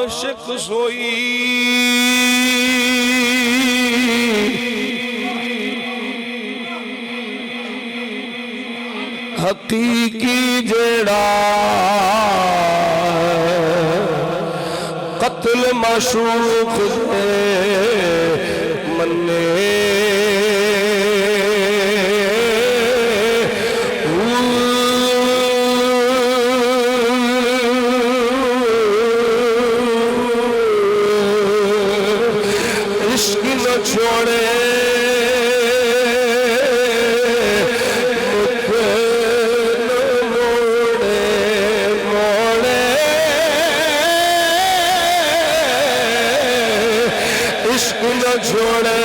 عاشق سوئی حقیقی جڑا قتل معشوق دے منے عشق نہ چھوڑے چھوڑے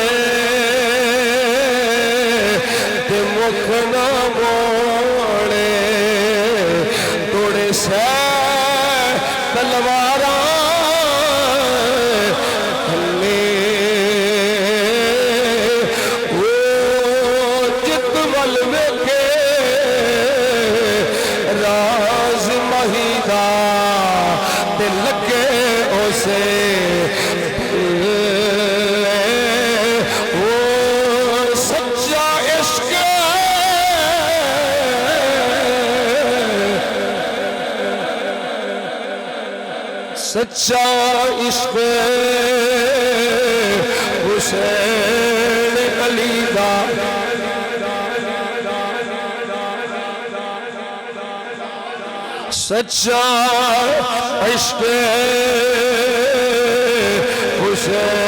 تے مکھ نہ موڑے توڑے سے تلواراں ہمیں وہ جت ول ویکھے راز مہیدا تے لگے اسے سچا عشق حسین علی دا سچا عشق حسین